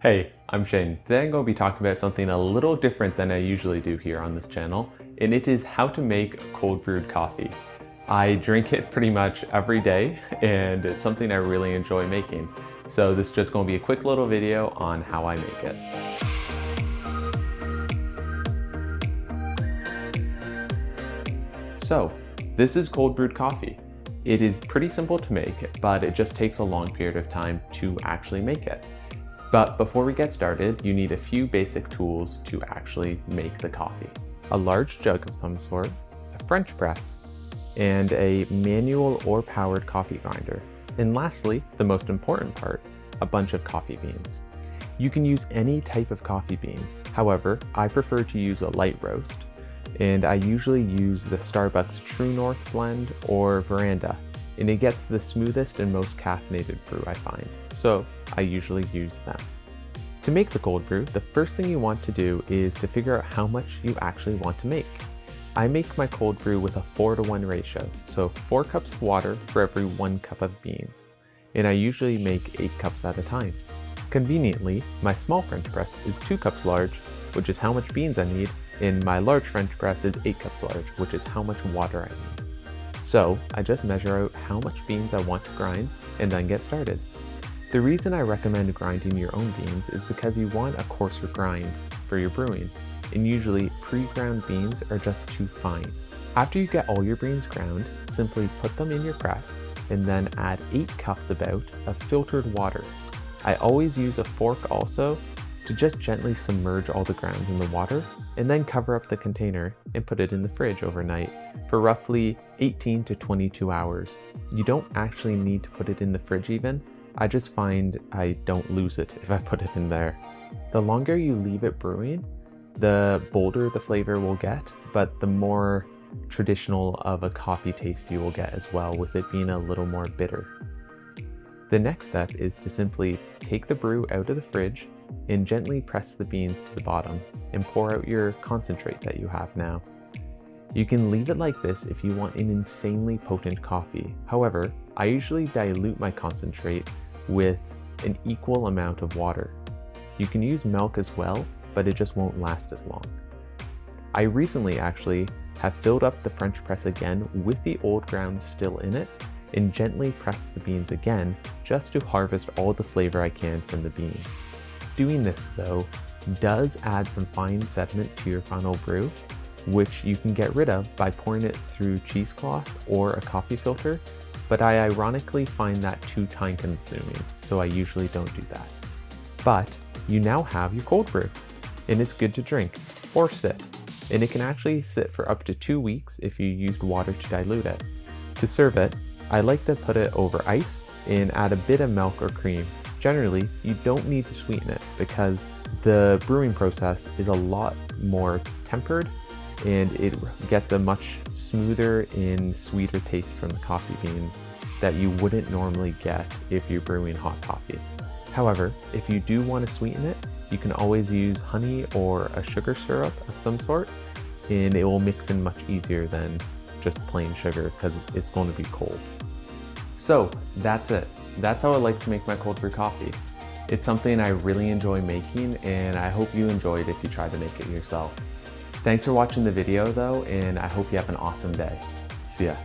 Hey, I'm Shane. Today I'm going to be talking about something a little different than I usually do here on this channel, and it is how to make cold brewed coffee. I drink it pretty much every day, and it's something I really enjoy making. So this is just going to be a quick little video on how I make it. So, this is cold brewed coffee. It is pretty simple to make, but it just takes a long period of time to actually make it. But before we get started, you need a few basic tools to actually make the coffee. A large jug of some sort, a French press, and a manual or powered coffee grinder. And lastly, the most important part, a bunch of coffee beans. You can use any type of coffee bean. However, I prefer to use a light roast, and I usually use the Starbucks True North blend or Veranda, and it gets the smoothest and most caffeinated brew I find. So I usually use them. To make the cold brew, the first thing you want to do is to figure out how much you actually want to make. I make my cold brew with a 4-to-1 ratio, so 4 cups of water for every 1 cup of beans. And I usually make 8 cups at a time. Conveniently, my small French press is 2 cups large, which is how much beans I need, and my large French press is 8 cups large, which is how much water I need. So I just measure out how much beans I want to grind and then get started. The reason I recommend grinding your own beans is because you want a coarser grind for your brewing, and usually pre-ground beans are just too fine. After you get all your beans ground, simply put them in your press and then add 8 cups about of filtered water. I always use a fork also to just gently submerge all the grounds in the water and then cover up the container and put it in the fridge overnight for roughly 18 to 22 hours. You don't actually need to put it in the fridge even. I just find I don't lose it if I put it in there. The longer you leave it brewing, the bolder the flavor will get, but the more traditional of a coffee taste you will get as well, with it being a little more bitter. The next step is to simply take the brew out of the fridge and gently press the beans to the bottom and pour out your concentrate that you have now. You can leave it like this if you want an insanely potent coffee. However, I usually dilute my concentrate with an equal amount of water. You can use milk as well, but it just won't last as long. I recently actually have filled up the French press again with the old grounds still in it and gently press the beans again just to harvest all the flavor I can from the beans. Doing this though does add some fine sediment to your final brew, which you can get rid of by pouring it through cheesecloth or a coffee filter, but I ironically find that too time consuming, so I usually don't do that. But you now have your cold brew, and it's good to drink or sit, and it can actually sit for up to 2 weeks if you used water to dilute it. To serve it, I like to put it over ice and add a bit of milk or cream. Generally, you don't need to sweeten it because the brewing process is a lot more tempered and it gets a much smoother and sweeter taste from the coffee beans that you wouldn't normally get if you're brewing hot coffee. However, if you do want to sweeten it, you can always use honey or a sugar syrup of some sort, and it will mix in much easier than just plain sugar because it's going to be cold. So that's it. That's how I like to make my cold brew coffee. It's something I really enjoy making, and I hope you enjoy it if you try to make it yourself. Thanks for watching the video though, and I hope you have an awesome day. See ya.